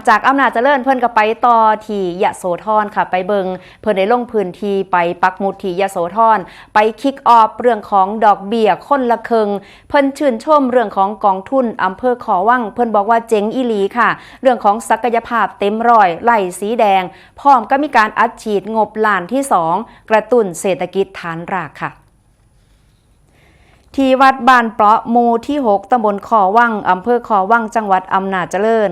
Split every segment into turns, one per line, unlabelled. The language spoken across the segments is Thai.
จากอำนาจเจริญเพิ่นก็ไปต่อที่ยโสธรค่ะไปเบิงเพิ่นได้ลงพื้นที่ไปปักหมุดที่ยโสธรไปคิกออฟเรื่องของดอกเบี้ยคนละครึ่งเพิ่นชื่นชมเรื่องของกองทุนอำเภอขอวังเพิ่นบอกว่าเจ๋งอีหลีค่ะเรื่องของศักยภาพเต็มร้อยไล่สีแดงพร้อมก็มีการอัดฉีดงบล้านที่2กระตุ้นเศรษฐกิจฐานรากค่ะที่วัดบ้านเปราะหมู่ที่6ตำบลขอวังอำเภอขอวังจังหวัดอำนาจเจริญ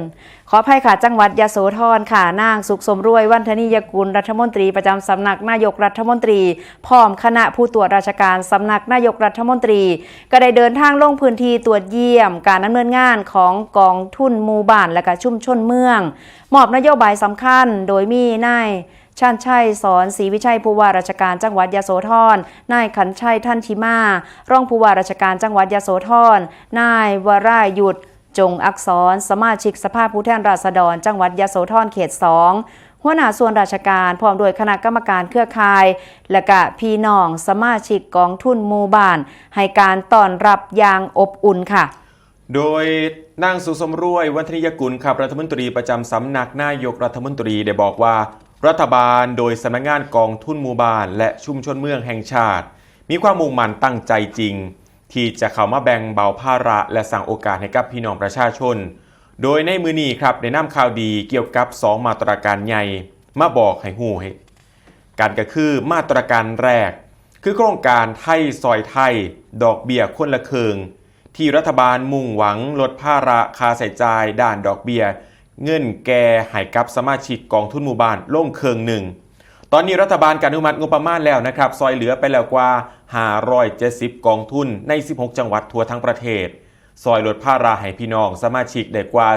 ขออภัยค่ะจังหวัดยโสธรค่ะนางสุขสมรวยวันธนียกุลรัฐมนตรีประจำสำนักนายกรัฐมนตรีพร้อมคณะผู้ตรวจราชการสำนักนายกรัฐมนตรีก็ได้เดินทางลงพื้นที่ตรวจเยี่ยมการดำเนินงานของกองทุนหมู่บ้านและก็ชุมชนเมืองมอบนโยบายสำคัญโดยมีนายชาญชัยสอนศรีวิชัยผู้ว่าราชการจังหวัดยโสธรนายขันชัยท่านทิมารองผู้ว่าราชการจังหวัดยโสธรนายวรายุทธจงอักษรสมาชิกสภาผู้แทนราษฎรจังหวัดยโสธรเขต2หัวหน้าส่วนราชการพร้อมด้วยคณะกรรมการเครือข่ายและก็พี่น้องสมาชิกกองทุนหมู่บ้านให้การต้อนรับอย่างอบอุ่นค่ะ
โดยนางสุสมรวยวันธนียกุลครับรัฐมนตรีประจำสำนักนายกรัฐมนตรีได้บอกว่ารัฐบาลโดยสำนักงานกองทุนหมู่บ้านและชุมชนเมืองแห่งชาติมีความมุ่งมั่นตั้งใจจริงที่จะเข้ามาแบ่งเบาภาระและสร้างโอกาสให้กับพี่น้องประชาชนโดยในมื้อนี้ครับได้นำข่าวดีเกี่ยวกับ2มาตรการใหญ่มาบอกให้ฮู้กันก็คือมาตรการแรกคือโครงการไทยซอยไทยดอกเบี้ยคนละครึ่งที่รัฐบาลมุ่งหวังลดภาระค่าใช้จ่ายด้านดอกเบี้ยเงินแก่ให้กับสมาชิกกองทุนหมู่บ้านลงครึ่งหนึ่งตอนนี้รัฐบาลอนุมัติงบประมาณแล้วนะครับซอยเหลือไปแล้วกว่า570กองทุนใน16จังหวัดทั่วทั้งประเทศซอยลดภาระให้พี่น้องสมาชิกได้กว่า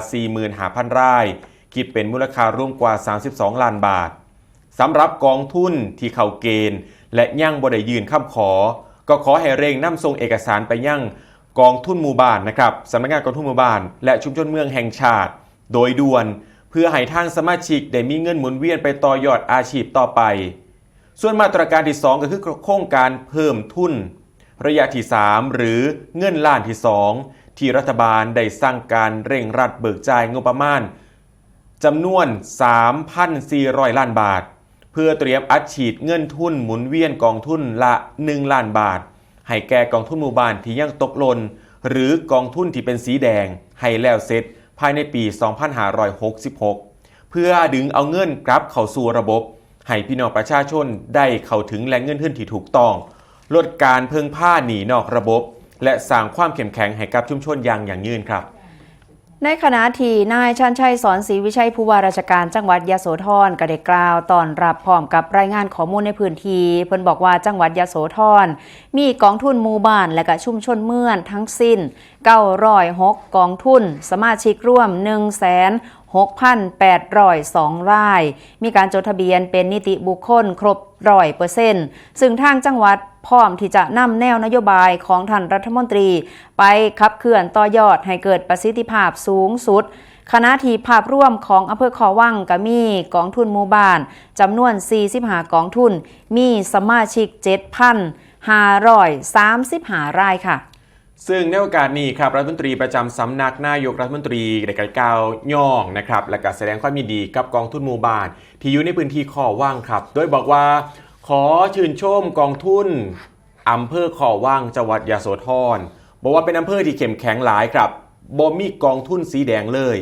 45,000 รายคิดเป็นมูลค่ารวมกว่า32ล้านบาทสำหรับกองทุนที่เข้าเกณฑ์และยังบ่ได้ยื่นคำขอก็ขอให้เร่งนำส่งเอกสารไปยังกองทุนหมู่บ้านนะครับสำนักงานกองทุนหมู่บ้านและชุมชนเมืองแห่งชาติโดยด่วนเพื่อให้ทางสมาชิกได้มีเงินหมุนเวียนไปต่อยอดอาชีพต่อไปส่วนมาตรการที่2ก็คือโครงการเพิ่มทุนระยะที่3หรือเงินล้านที่2ที่รัฐบาลได้สั่งการเร่งรัดเบิกจ่ายงบประมาณจำนวน 3,400 ล้านบาทเพื่อเตรียมอัดฉีดเงินทุนหมุนเวียนกองทุนละ1ล้านบาทให้แก่กองทุนหมู่บ้านที่ยังตกหล่นหรือกองทุนที่เป็นสีแดงให้แล้วเสร็จภายในปี 2566 เพื่อดึงเอาเงินกลับเข้าสู่ระบบให้พี่น้องประชาชนได้เข้าถึงแหล่งเงินทุนที่ถูกต้องลดการพึ่งพาหนีนอกระบบและสร้างความเข้มแข็งให้กับชุมชนอย่างยืนครับ
ในขณะที่นายชันชัยสอนศรีวิชัยผู้ว่าราชการจังหวัดยโสธรก็ได้กล่าวต้อนรับพร้อมกับรายงานข้อมูลในพื้นที่เพิ่นบอกว่าจังหวัดยโสธรมีกองทุนหมู่บ้านและก็ชุมชนเมืองทั้งสิ้น906กองทุนสมาชิกร่วม 1,6,802 รายมีการจดทะเบียนเป็นนิติบุคคลครบ 100% ซึ่งทางจังหวัดพร้อมที่จะนำแนวนโยบายของท่านรัฐมนตรีไปขับเคลื่อนต่อยอดให้เกิดประสิทธิภาพสูงสุดคณะที่ภาพร่วมของอำเภอขอวังก็มีกองทุนหมู่บ้านจำนวน45กองทุนมีสมาชิก 7,535 รายค่ะ
ซึ่งในโอกาสนี้ครับรัฐมนตรีประจำสำนักนายกรัฐมนตรีได้กล่าวย่องนะครับและก็แสดงความยินดีกับกองทุนหมู่บ้านที่อยู่ในพื้นที่ขอวังครับโดยบอกว่าขอชื่นชมกองทุนอำเภอขอวังจังหวัดยโสธรบอกว่าเป็นอำเภอที่เข้มแข็งหลายครับบ่มีกองทุนสีแดงเลย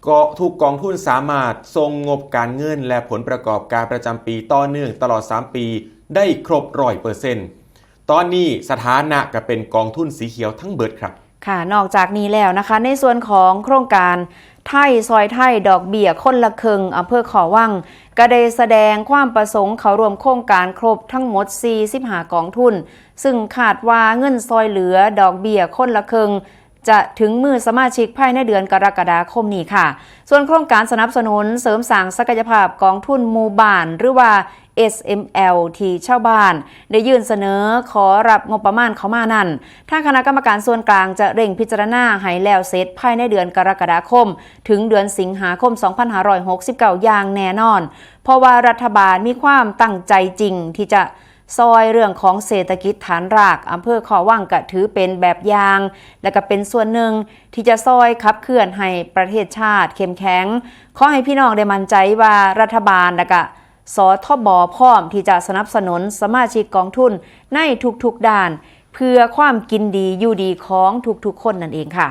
ก็ทุกกองทุนสามารถทรงงบการเงินและผลประกอบการประจำปีต่อเนื่องตลอด3ปีได้ครบ 100%ตอนนี้สถานะก็เป็นกองทุนสีเขียวทั้งเบิดครับ
ค่ะนอกจากนี้แล้วนะคะในส่วนของโครงการไทยซอยไทยดอกเบี้ยคนละครึ่งอำเภอขอวังก็ได้แสดงความประสงค์เข้าร่วมโครงการครบทั้งหมด45กองทุนซึ่งคาดว่าเงินซอยเหลือดอกเบี้ยคนละครึ่งจะถึงมือสมาชิกภายในเดือนกรกฎาคมนี้ค่ะส่วนโครงการสนับสนุนเสริมสร้างศักยภาพกองทุนหมู่บ้านหรือว่า SML ที่ชาวบ้านได้ยื่นเสนอขอรับงบประมาณเข้ามานั้นทางคณะกรรมการส่วนกลางจะเร่งพิจารณาให้แล้วเสร็จภายในเดือนกรกฎาคมถึงเดือนสิงหาคม 2569 อย่างแน่นอนเพราะว่ารัฐบาลมีความตั้งใจจริงที่จะ ซอยเรื่องของเศรษฐกิจฐานรากอำเภอขอวังก็ถือเป็นแบบอย่างและก็เป็นส่วนหนึ่งที่จะซอยขับเคลื่อนให้ประเทศชาติเข้มแข็งขอให้พี่น้องได้มั่นใจว่ารัฐบาลและก็สทบ.พร้อมที่จะสนับสนุนสมาชิกกองทุนในทุกๆด้านเพื่อความกินดีอยู่ดีของทุกๆคนนั่นเองค่ะ